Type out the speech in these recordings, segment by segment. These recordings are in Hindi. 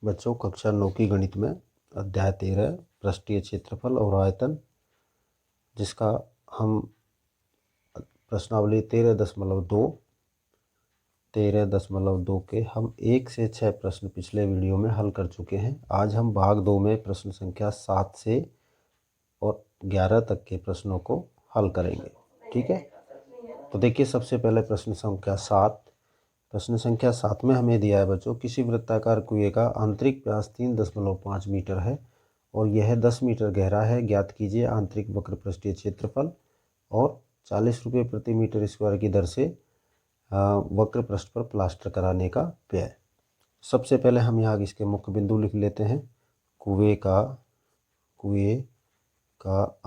बच्चों कक्षा 9 की गणित में अध्याय 13 पृष्ठीय क्षेत्रफल और आयतन, जिसका हम प्रश्नावली 13.2 के हम 1 से 6 प्रश्न पिछले वीडियो में हल कर चुके हैं। आज हम भाग 2 में प्रश्न संख्या 7 से और 11 तक के प्रश्नों को हल करेंगे। ठीक है, तो देखिए सबसे पहले प्रश्न संख्या 7। प्रश्न संख्या 7 में हमें दिया है बच्चों, किसी वृत्ताकार कुएं का आंतरिक व्यास 3.5 मीटर है और यह 10 मीटर गहरा है। ज्ञात कीजिए आंतरिक वक्र पृष्ठीय क्षेत्रफल और 40 रुपये प्रति मीटर स्क्वायर की दर से वक्र पृष्ठ पर प्लास्टर कराने का व्यय। सबसे पहले हम यहाँ इसके मुख्य बिंदु लिख लेते हैं। कुएं का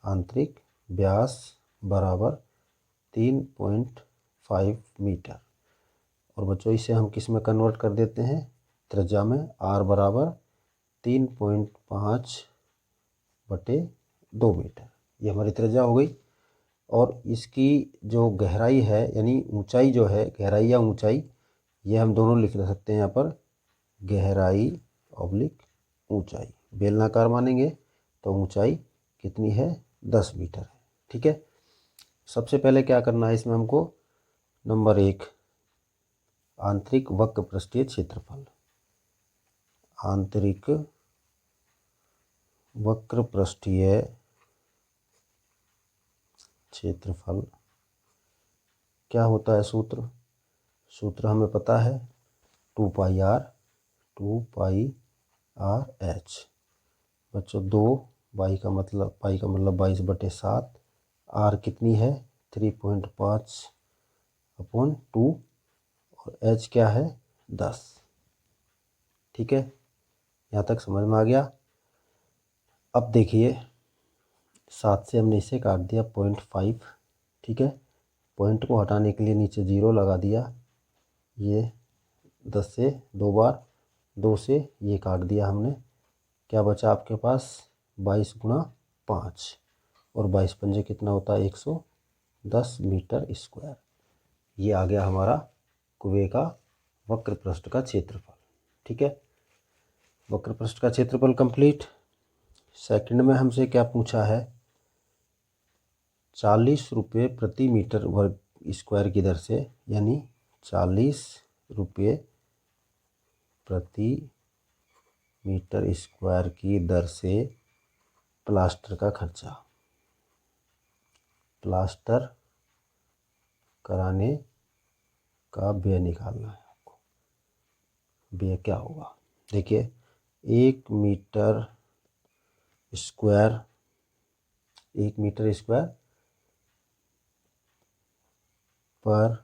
आंतरिक व्यास बराबर 3.5 मीटर और बच्चों इसे हम किस में कन्वर्ट कर देते हैं, त्रिज्या में। r बराबर 3.5/2 मीटर, ये हमारी त्रिज्या हो गई। और इसकी जो गहराई है यानी ऊंचाई जो है, गहराई या ऊंचाई, ये हम दोनों लिख सकते हैं यहाँ पर, गहराई ऑब्लिक ऊंचाई। बेलनाकार मानेंगे तो ऊंचाई कितनी है, 10 मीटर है। ठीक है, सबसे पहले क्या करना है इसमें हमको, नंबर 1 आंतरिक वक्र पृष्ठीय क्षेत्रफल। आंतरिक वक्र पृष्ठीय क्षेत्रफल क्या होता है, सूत्र हमें पता है, 2 पाई आर एच। बच्चों 2 पाई का मतलब 22/7, आर कितनी है 3.5/2 और एच क्या है 10। ठीक है, यहाँ तक समझ में आ गया। अब देखिए 7 से हमने इसे काट दिया 0.5। ठीक है, पॉइंट को हटाने के लिए नीचे 0 लगा दिया। ये 10 से 2 बार 2 से ये काट दिया हमने। क्या बचा आपके पास, 22 × 5 और 22 पंजे कितना होता है, 110 मीटर स्क्वायर। ये आ गया हमारा कुएं का वक्र पृष्ठ का क्षेत्रफल। ठीक है, वक्र पृष्ठ का क्षेत्रफल कंप्लीट। सेकंड में हमसे क्या पूछा है, 40 रुपये प्रति मीटर वर्ग स्क्वायर की दर से, यानी 40 रुपये प्रति मीटर स्क्वायर की दर से प्लास्टर का खर्चा, प्लास्टर कराने का व्यय निकालना है आपको। व्यय क्या होगा, देखिए 1 मीटर स्क्वायर पर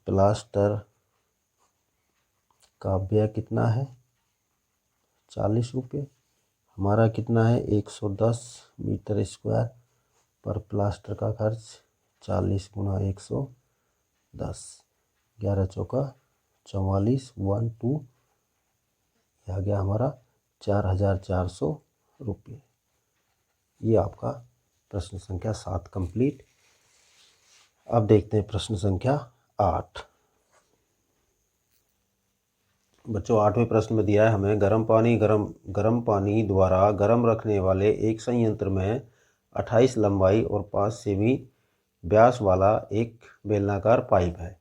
प्लास्टर का व्यय कितना है, 40 रुपये। हमारा कितना है, 110 मीटर स्क्वायर पर प्लास्टर का खर्च 40 × 110, 11 चौका 44, 1 2, यह आ गया हमारा 4400 रुपये। ये आपका प्रश्न संख्या 7 कंप्लीट। अब देखते हैं प्रश्न संख्या 8। बच्चों 8वें प्रश्न में दिया है हमें, गर्म पानी द्वारा गर्म रखने वाले एक संयंत्र में 28 लंबाई और 5 सेमी व्यास वाला एक बेलनाकार पाइप है।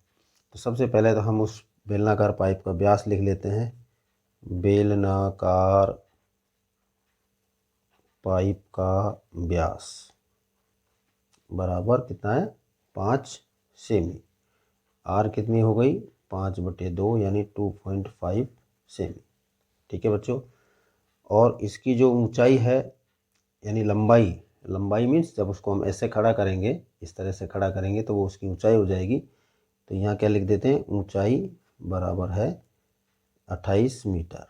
तो सबसे पहले तो हम उस बेलनाकार पाइप का व्यास लिख लेते हैं। बेलनाकार पाइप का व्यास बराबर कितना है, 5 सेमी। आर कितनी हो गई, 5/2 यानी 2.5 सेमी। ठीक है बच्चों, और इसकी जो ऊंचाई है यानी लंबाई मीन्स जब उसको हम ऐसे खड़ा करेंगे, इस तरह से खड़ा करेंगे तो वो उसकी ऊंचाई हो जाएगी। तो यहाँ क्या लिख देते हैं, ऊंचाई बराबर है 28 मीटर,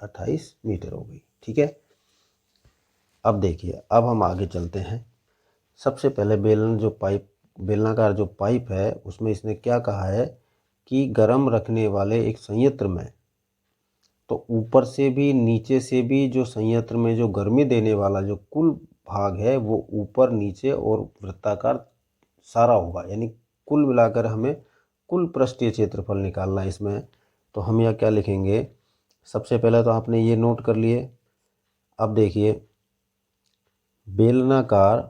28 मीटर हो गई। ठीक है, अब देखिए, अब हम आगे चलते हैं। सबसे पहले बेलनाकार जो पाइप है उसमें इसने क्या कहा है कि गर्म रखने वाले एक संयंत्र में, तो ऊपर से भी नीचे से भी जो संयंत्र में जो गर्मी देने वाला जो कुल भाग है वो ऊपर नीचे और वृत्ताकार सारा होगा, यानी कुल मिलाकर हमें कुल पृष्ठीय क्षेत्रफल निकालना है इसमें, तो हम यहाँ क्या लिखेंगे, सबसे पहले तो आपने ये नोट कर लिए। अब देखिए बेलनाकार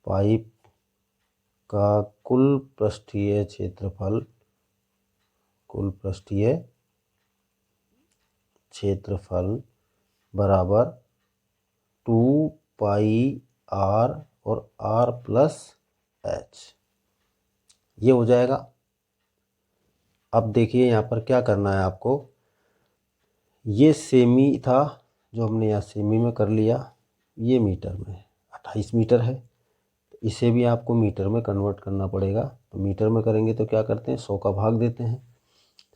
पाइप का कुल पृष्ठीय क्षेत्रफल बराबर 2πr और r प्लस h, ये हो जाएगा। अब देखिए यहाँ पर क्या करना है आपको, ये सेमी था जो हमने यहाँ सेमी में कर लिया, ये मीटर में 28 मीटर है, तो इसे भी आपको मीटर में कन्वर्ट करना पड़ेगा। तो मीटर में करेंगे तो क्या करते हैं, 100 का भाग देते हैं।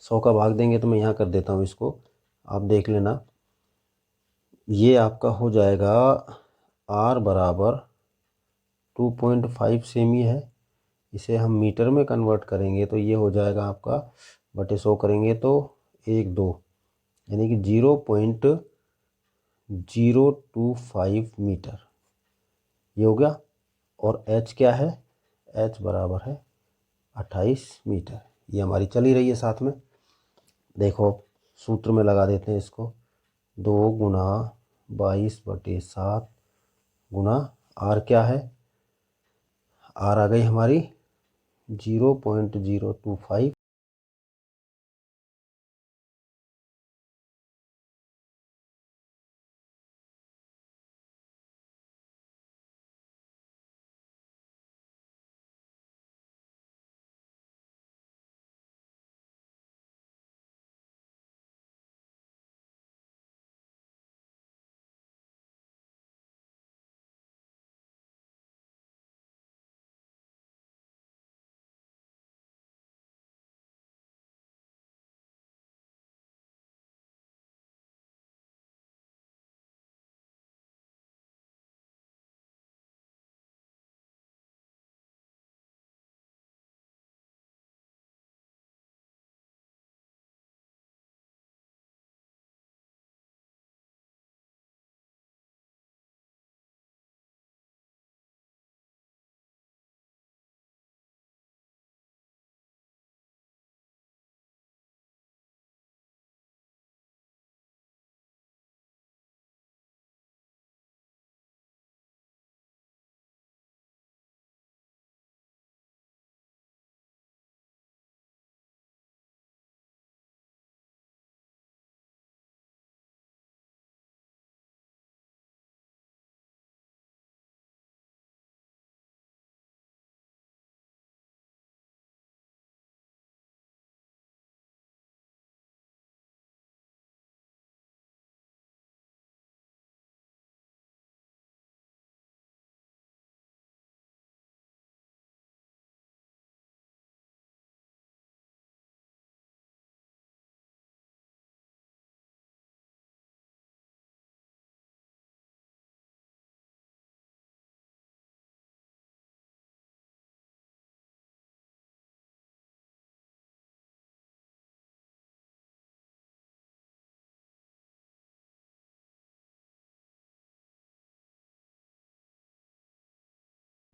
100 का भाग देंगे तो मैं यहाँ कर देता हूँ इसको, आप देख लेना। ये आपका हो जाएगा r बराबर 2.5 सेमी है, इसे हम मीटर में कन्वर्ट करेंगे तो ये हो जाएगा आपका बटे 100 करेंगे तो 1/2, यानी कि 0.025 मीटर, ये हो गया। और h क्या है, h बराबर है 28 मीटर। ये हमारी चली रही है साथ में। देखो सूत्र में लगा देते हैं इसको, 2 गुना 22/7 गुना r क्या है, r आ गई हमारी 0.025।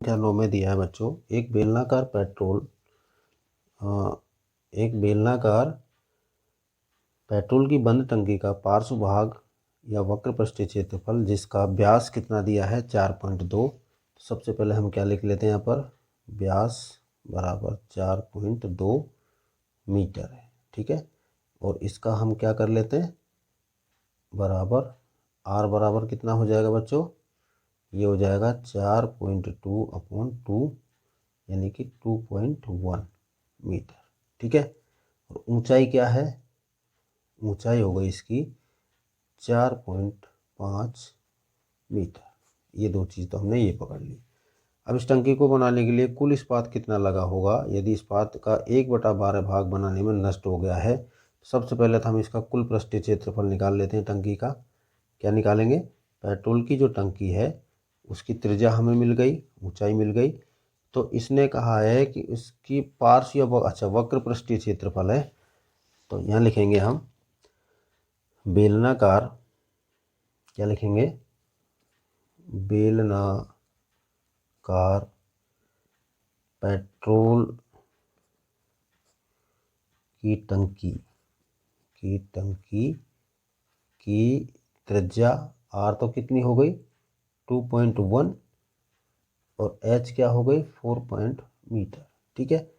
संख्या 9 में दिया है बच्चों, एक बेलनाकार पेट्रोल की बंद टंकी का पार्श्व भाग या वक्र पृष्ठीय क्षेत्रफल जिसका व्यास कितना दिया है 4.2। तो सबसे पहले हम क्या लिख लेते हैं, यहाँ पर व्यास बराबर 4.2 मीटर है, ठीक है। और इसका हम क्या कर लेते हैं, बराबर r बराबर कितना हो जाएगा बच्चों, ये हो जाएगा 4.2/2, यानी कि 2.1 मीटर, ठीक है। और ऊंचाई क्या है, ऊंचाई हो गई इसकी 4.5 मीटर। ये दो चीज़ तो हमने ये पकड़ ली। अब इस टंकी को बनाने के लिए कुल इस्पात कितना लगा होगा, यदि इस्पात का 1/12 भाग बनाने में नष्ट हो गया है, तो सबसे पहले तो हम इसका कुल पृष्ठीय क्षेत्रफल निकाल लेते हैं टंकी का। क्या निकालेंगे, पेट्रोल की जो टंकी है उसकी त्रिज्या हमें मिल गई, ऊंचाई मिल गई, तो इसने कहा है कि उसकी पार्श्व या अच्छा वक्र पृष्ठीय क्षेत्रफल है। तो यहाँ लिखेंगे हम बेलनाकार, क्या लिखेंगे, बेलनाकार पेट्रोल की टंकी की त्रिज्या आर तो कितनी हो गई 2.1 और एच क्या हो गई 4 मीटर। ठीक है,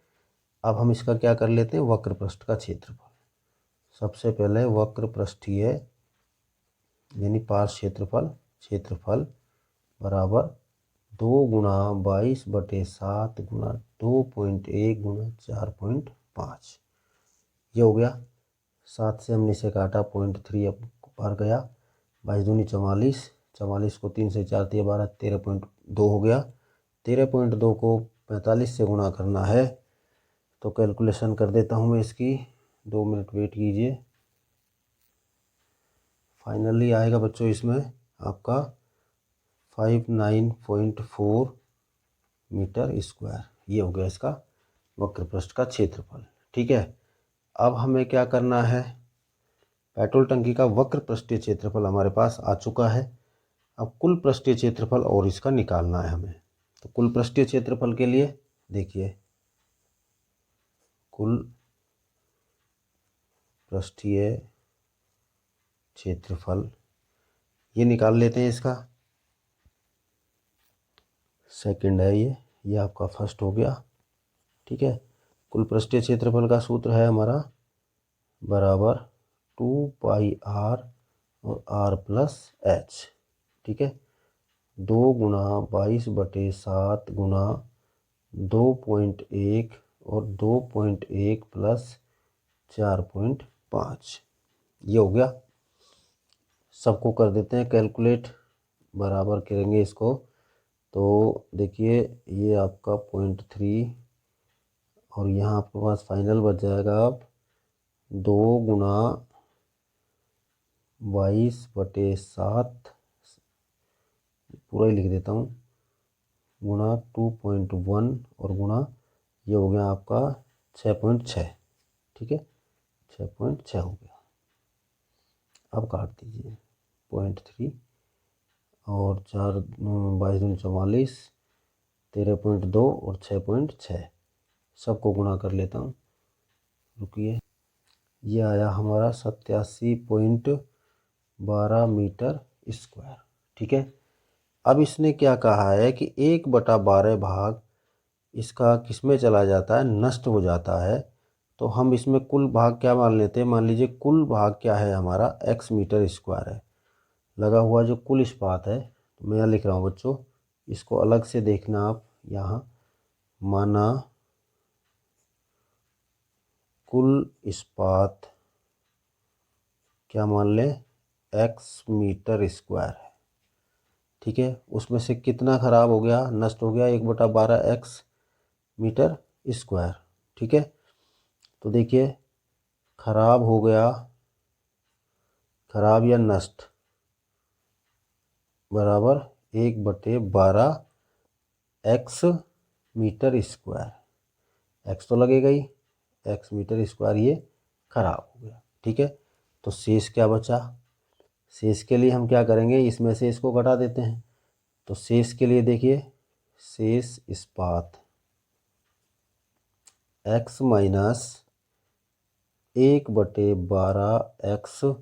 अब हम इसका क्या कर लेते हैं, वक्र पृष्ठ का क्षेत्रफल। सबसे पहले वक्र पृष्ठीय यानी पार्श्व क्षेत्रफल बराबर 2 गुणा 22/7 गुणा 2.1 गुणा 4.5। ये हो गया। 7 से हमने इसे काटा 0.3 अब बाहर गया। 22 दूनी 44, 44 को 3 से 4 दिया 12, 13.2 हो गया। 13.2 को 45 से गुणा करना है तो कैलकुलेशन कर देता हूँ मैं इसकी। 2 मिनट वेट कीजिए। फाइनली आएगा बच्चों इसमें आपका 59.4 मीटर स्क्वायर। ये हो गया इसका वक्र पृष्ठ का क्षेत्रफल। ठीक है, अब हमें क्या करना है, पेट्रोल टंकी का वक्र पृष्ठीय क्षेत्रफल हमारे पास आ चुका है। अब कुल पृष्ठीय क्षेत्रफल और इसका निकालना है हमें। तो कुल पृष्ठीय क्षेत्रफल के लिए देखिए, कुल पृष्ठीय क्षेत्रफल ये निकाल लेते हैं। इसका सेकंड है ये आपका फर्स्ट हो गया। ठीक है, कुल पृष्ठीय क्षेत्रफल का सूत्र है हमारा बराबर 2πr और r+h। ठीक है, 2 गुणा 22/7 गुणा 2.1 और 2.1 प्लस 4.5। ये हो गया। सबको कर देते हैं कैलकुलेट, बराबर करेंगे इसको। तो देखिए ये आपका 0.3 और यहाँ आपके पास फाइनल बच जाएगा अब 2 गुणा 22/7 पूरा ही लिख देता हूँ गुणा 2.1 और गुणा ये हो गया आपका 6.6। ठीक है, 6.6 हो गया। अब काट दीजिए 0.3 और 4 22 दूनी 44, 13.2 और 6.6 सबको गुणा कर लेता हूँ। रुकिए, ये आया हमारा 87.12 मीटर स्क्वायर। ठीक है, अब इसने क्या कहा है कि 1/12 भाग इसका किस में चला जाता है, नष्ट हो जाता है। तो हम इसमें कुल भाग क्या मान लेते हैं, मान लीजिए कुल भाग क्या है हमारा x मीटर स्क्वायर है। लगा हुआ जो कुल इस्पात है, तो मैं यहाँ लिख रहा हूँ बच्चों, इसको अलग से देखना आप। यहाँ माना कुल इस्पात क्या मान लें, x मीटर स्क्वायर है। ठीक है, उसमें से कितना खराब हो गया, नष्ट हो गया 1/12 x मीटर स्क्वायर। ठीक है, तो देखिए खराब हो गया, खराब या नष्ट बराबर 1/12 x मीटर स्क्वायर। x तो लगेगा ही, x मीटर स्क्वायर ये खराब हो गया। ठीक है, तो शेष क्या बचा, शेष के लिए हम क्या करेंगे, इसमें से इसको घटा देते हैं। तो शेष के लिए देखिए, शेष इस्पात x माइनस 1/12 x,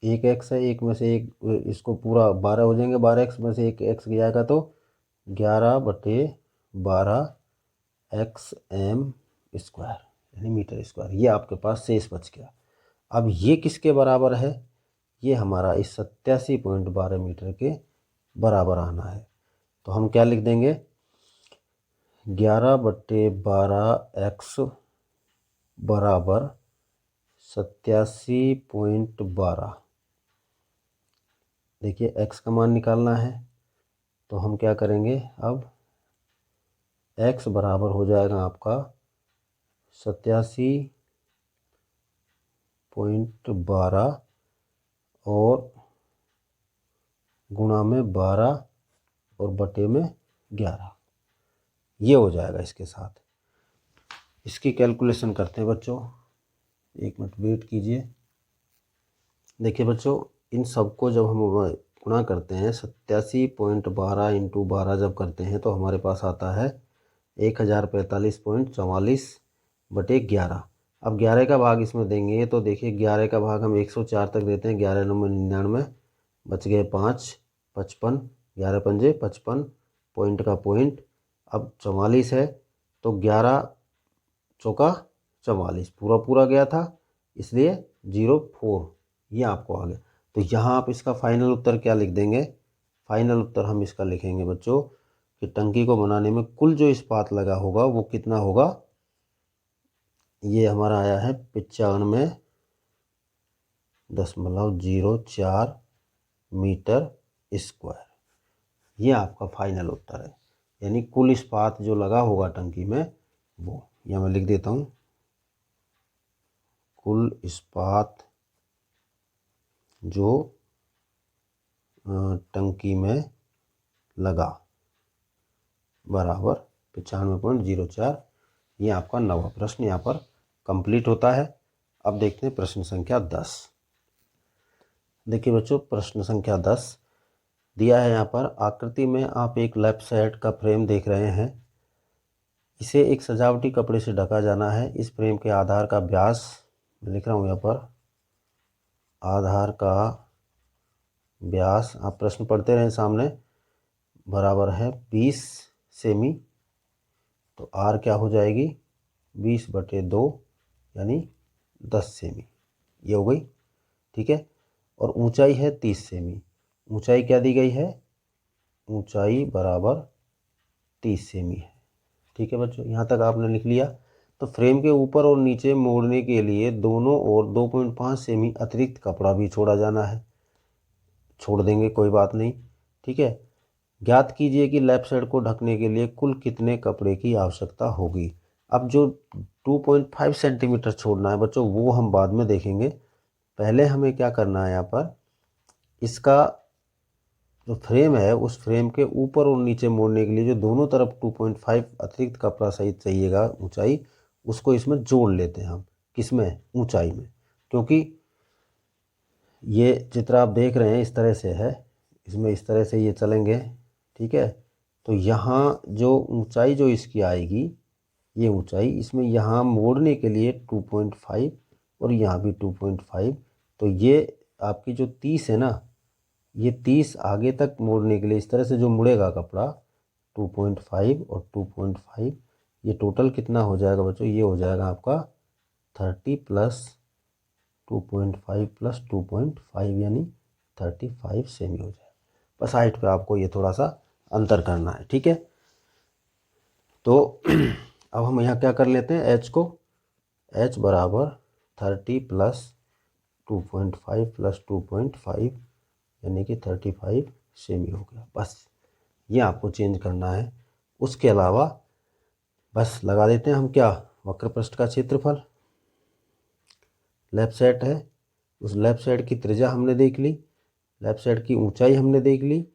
एक x है, एक में से एक, इसको पूरा 12 हो जाएंगे, 12x में से एक x जाएगा तो 11/12 x m स्क्वायर यानी मीटर स्क्वायर। ये आपके पास शेष बच गया। अब ये किसके बराबर है, ये हमारा इस 87.12 मीटर के बराबर आना है। तो हम क्या लिख देंगे, 11/12 x बराबर 87.12। देखिए x का मान निकालना है, तो हम क्या करेंगे, अब x बराबर हो जाएगा आपका 87.12 और गुणा में 12 और बटे में 11। ये हो जाएगा इसके साथ। इसकी कैलकुलेशन करते हैं बच्चों, 1 मिनट वेट कीजिए। देखिए बच्चों, इन सबको जब हम गुणा करते हैं 87.12 इंटू 12 जब करते हैं तो हमारे पास आता है 1045.44/11। अब 11 का भाग इसमें देंगे तो देखिए 11 का भाग हम 104 तक देते हैं, 11 9 99, बच गए 5, 55, 11 पंजे 55, पॉइंट का पॉइंट। अब 44 है तो 11 चौका 44 पूरा पूरा गया था, इसलिए 04 ये आपको आ गया। तो यहाँ आप इसका फाइनल उत्तर क्या लिख देंगे? फाइनल उत्तर हम इसका लिखेंगे बच्चों कि टंकी को बनाने में कुल जो इस्पात लगा होगा वो कितना होगा। ये हमारा आया है 95.04 मीटर स्क्वायर। ये आपका फाइनल उत्तर है, यानी कुल इस्पात जो लगा होगा टंकी में वो, या मैं लिख देता हूँ कुल इस्पात जो टंकी में लगा बराबर 95.04। ये आपका 9वां प्रश्न यहाँ पर कंप्लीट होता है। अब देखते हैं प्रश्न संख्या 10। देखिए बच्चों, प्रश्न संख्या 10 दिया है यहाँ पर। आकृति में आप एक लेफ्ट साइड का फ्रेम देख रहे हैं। इसे एक सजावटी कपड़े से ढका जाना है। इस फ्रेम के आधार का व्यास, मैं लिख रहा हूँ यहाँ पर, आधार का व्यास, आप प्रश्न पढ़ते रहें सामने, बराबर है 20 सेमी। तो आर क्या हो जाएगी 20/2 यानी 10 सेमी, ये हो गई। ठीक है, और ऊंचाई है 30 सेमी। ऊंचाई क्या दी गई है? ऊंचाई बराबर 30 सेमी है। ठीक है बच्चों, यहाँ तक आपने लिख लिया। तो फ्रेम के ऊपर और नीचे मोड़ने के लिए दोनों ओर 2.5 सेमी अतिरिक्त कपड़ा भी छोड़ा जाना है। छोड़ देंगे, कोई बात नहीं। ठीक है, ज्ञात कीजिए कि लेफ्ट साइड को ढकने के लिए कुल कितने कपड़े की आवश्यकता होगी। अब जो 2.5 सेंटीमीटर छोड़ना है बच्चों वो हम बाद में देखेंगे। पहले हमें क्या करना है, यहाँ पर इसका जो फ्रेम है उस फ्रेम के ऊपर और नीचे मोड़ने के लिए जो दोनों तरफ 2.5 अतिरिक्त कपड़ा सहित चाहिएगा ऊंचाई, उसको इसमें जोड़ लेते हैं हम। किसमें? ऊंचाई में। क्योंकि ये चित्र आप देख रहे हैं इस तरह से है, इसमें इस तरह से ये चलेंगे। ठीक है, तो यहाँ जो ऊंचाई जो इसकी आएगी, ये ऊंचाई इसमें यहाँ मोड़ने के लिए 2.5 और यहाँ भी 2.5। तो ये आपकी जो 30 है ना, ये 30 आगे तक मोड़ने के लिए इस तरह से जो मुड़ेगा कपड़ा 2.5 और 2.5, ये टोटल कितना हो जाएगा बच्चों? ये हो जाएगा आपका 30 + 2.5 + 2.5 यानी 35 सेमी हो जाएगा। बस हाइट पे आपको ये थोड़ा सा अंतर करना है। ठीक है, तो अब हम यहाँ क्या कर लेते हैं, एच को, एच बराबर 30 + 2.5 + 2.5 यानी कि 35 सेमी हो गया। बस ये आपको चेंज करना है। उसके अलावा बस लगा देते हैं हम क्या, वक्र पृष्ठ का क्षेत्रफल। लेफ्ट साइड है, उस लेफ्ट साइड की त्रिज्या हमने देख ली, लेफ्ट साइड की ऊंचाई हमने देख ली।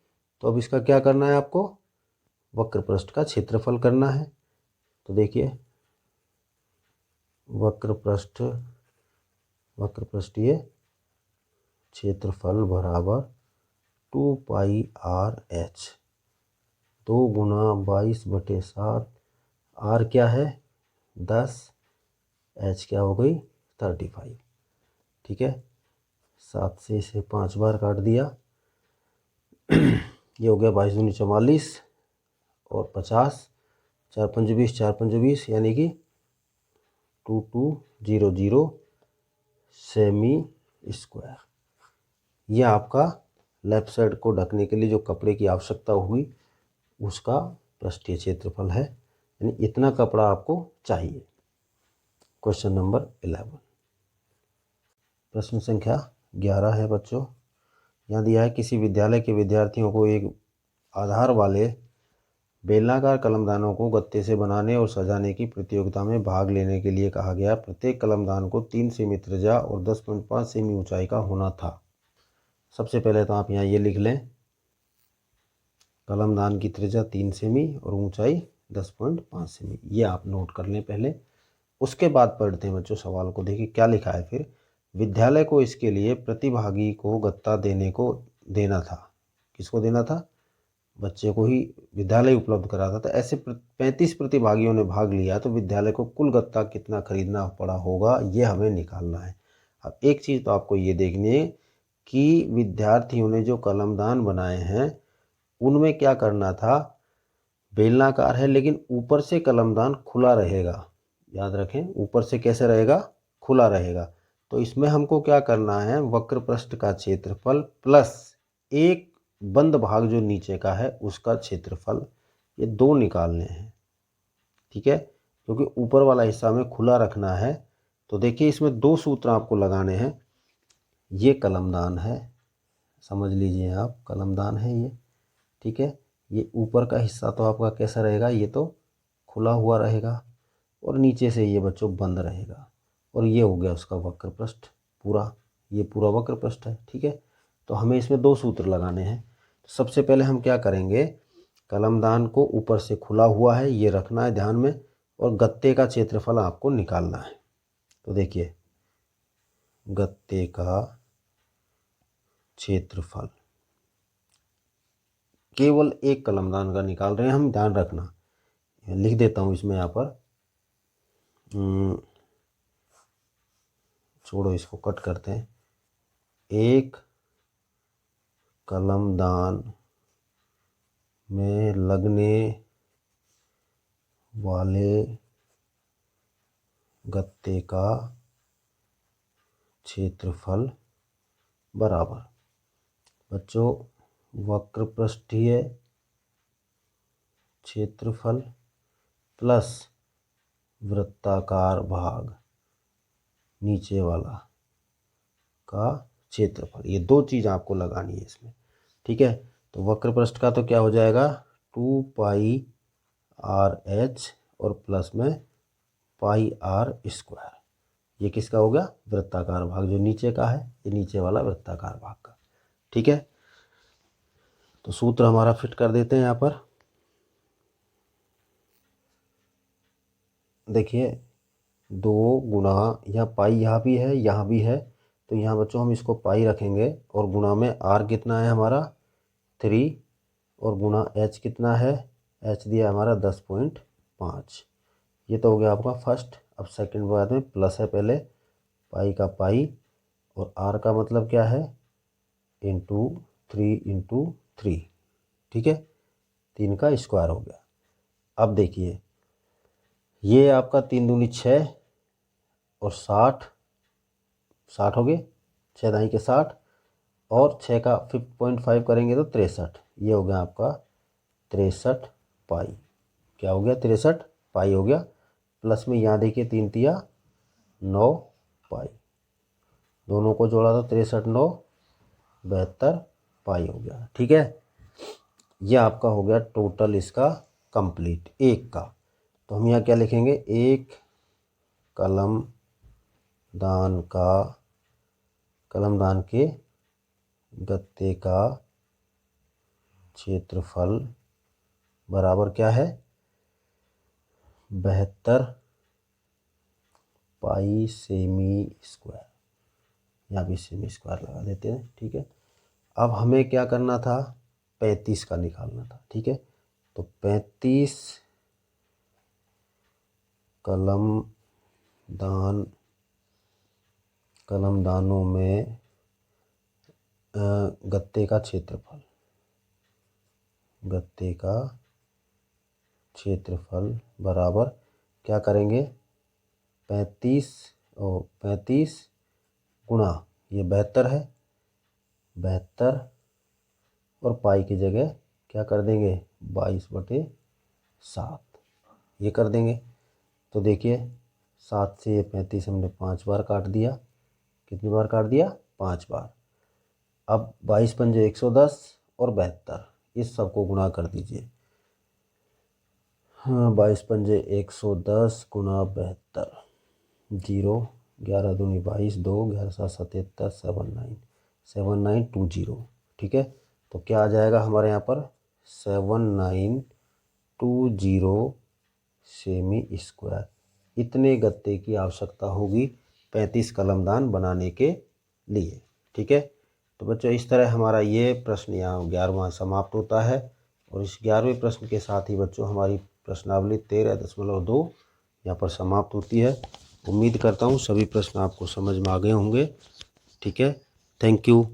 तो अब इसका क्या करना है आपको? वक्र पृष्ठ का क्षेत्रफल करना है। तो देखिए वक्र पृष्ठीय क्षेत्रफल बराबर 2πr/h, 2 × 22/7। आर क्या है 10, एच क्या हो गई 35। ठीक है, 7 से इसे 5 बार काट दिया, ये हो गया 22 दूनी 44 और 50, 4 पंजे 20, 4 पंजे 20 यानी कि 2200 सेमी स्क्वायर। यह आपका लेफ्ट साइड को ढकने के लिए जो कपड़े की आवश्यकता होगी उसका पृष्ठीय क्षेत्रफल है, यानी इतना कपड़ा आपको चाहिए। Question number 11। प्रश्न संख्या 11 है बच्चों। यहाँ दिया है किसी विद्यालय के विद्यार्थियों को एक आधार वाले बेलनाकार कलमदानों को गत्ते से बनाने और सजाने की प्रतियोगिता में भाग लेने के लिए कहा गया। प्रत्येक कलमदान को 3 सेमी त्रिज्या और 10.5 सेमी ऊंचाई का होना था। सबसे पहले तो आप यहाँ ये लिख लें, कलमदान की त्रिज्या 3 सेमी और ऊंचाई 10.5 सेमी, ये आप नोट कर लें पहले। उसके बाद पढ़ते हैं बच्चों सवाल को। देखिए क्या लिखा है फिर। विद्यालय को इसके लिए प्रतिभागी को गत्ता देना था। किसको देना था, बच्चे को ही विद्यालय उपलब्ध कराता था। ऐसे 35 प्रतिभागियों ने भाग लिया तो विद्यालय को कुल गत्ता कितना खरीदना पड़ा होगा, ये हमें निकालना है। अब एक चीज़ तो आपको ये देखनी है कि विद्यार्थियों ने जो कलमदान बनाए हैं उनमें क्या करना था, बेलनाकार है लेकिन ऊपर से कलमदान खुला रहेगा। याद रखें, ऊपर से कैसे रहेगा, खुला रहेगा। तो इसमें हमको क्या करना है, वक्र पृष्ठ का क्षेत्रफल प्लस एक बंद भाग जो नीचे का है उसका क्षेत्रफल, ये दो निकालने हैं। ठीक है, क्योंकि ऊपर वाला हिस्सा में खुला रखना है। तो देखिए इसमें दो सूत्र आपको लगाने हैं। ये कलमदान है, समझ लीजिए आप, कलमदान है ये। ठीक है, ये ऊपर का हिस्सा तो आपका कैसा रहेगा, ये तो खुला हुआ रहेगा और नीचे से ये बच्चों बंद रहेगा। और ये हो गया उसका वक्र पृष्ठ पूरा, ये पूरा वक्र पृष्ठ है। ठीक है, तो हमें इसमें दो सूत्र लगाने हैं। तो सबसे पहले हम क्या करेंगे, कलमदान को ऊपर से खुला हुआ है ये रखना है ध्यान में, और गत्ते का क्षेत्रफल आपको निकालना है। तो देखिए गत्ते का क्षेत्रफल केवल एक कलमदान का निकाल रहे हैं हम, ध्यान रखना। लिख देता हूँ इसमें यहाँ पर, छोड़ो इसको कट करते हैं। एक कलमदान में लगने वाले गत्ते का क्षेत्रफल बराबर, बच्चों, वक्र पृष्ठीय क्षेत्रफल प्लस वृत्ताकार भाग नीचे वाला का क्षेत्रफल, ये दो चीज़ आपको लगानी है इसमें। ठीक है, तो वक्र पृष्ठ का तो क्या हो जाएगा, 2πr/h और प्लस में πr²। ये किसका हो गया, वृत्ताकार भाग जो नीचे का है, ये नीचे वाला वृत्ताकार भाग का। ठीक है, तो सूत्र हमारा फिट कर देते हैं यहाँ पर। देखिए 2 गुणा, यहाँ पाई यहाँ भी है यहाँ भी है, तो यहाँ बच्चों हम इसको पाई रखेंगे और गुणा में r कितना है हमारा 3 और गुणा h कितना है, h दिया हमारा 10.5। ये तो हो गया आपका फर्स्ट। अब सेकंड बाद में प्लस है, पहले पाई का पाई और r का मतलब क्या है, इंटू 3 ठीक है, 3 का स्क्वायर हो गया। अब देखिए ये आपका 3 दूनी 6 और 60 हो गए, 6 दाई के 60 और 6 का 5.5 करेंगे तो 63। ये हो गया आपका 63 पाई। क्या हो गया, 63 पाई हो गया। प्लस में यहाँ देखिए 3 तिया 9 पाई, दोनों को जोड़ा तो 63 9 72 पाई हो गया। ठीक है, यह आपका हो गया टोटल इसका कंप्लीट एक का। तो हम यहाँ क्या लिखेंगे, एक कलमदान के गत्ते का क्षेत्रफल बराबर क्या है, 72 पाई सेमी स्क्वायर। यहाँ भी सेमी स्क्वायर लगा देते हैं। ठीक है, अब हमें क्या करना था, 35 का निकालना था। ठीक है, तो 35 कलमदानों में गत्ते का क्षेत्रफल बराबर क्या करेंगे, 35 गुणा ये 72 है, 72 और पाई की जगह क्या कर देंगे 22/7 ये कर देंगे। तो देखिए 7 से ये 35 हमने 5 बार काट दिया। कितनी बार काट दिया, 5 बार। अब 22 पंजे 110 और 72 इस सब को गुणा कर दीजिए। हाँ, 22 पंजे 110 गुणा 72, 0 11 दूनी 22 2 11 7 77 7920। ठीक है, तो क्या आ जाएगा हमारे यहाँ पर 7920 सेमी स्क्वायर। इतने गत्ते की आवश्यकता होगी 35 कलमदान बनाने के लिए। ठीक है, तो बच्चों इस तरह हमारा ये प्रश्न यहाँ 11वां समाप्त होता है। और इस 11वें प्रश्न के साथ ही बच्चों हमारी प्रश्नावली 13.2 यहाँ पर समाप्त होती है। उम्मीद करता हूँ सभी प्रश्न आपको समझ में आ गए होंगे। ठीक है, थैंक यू।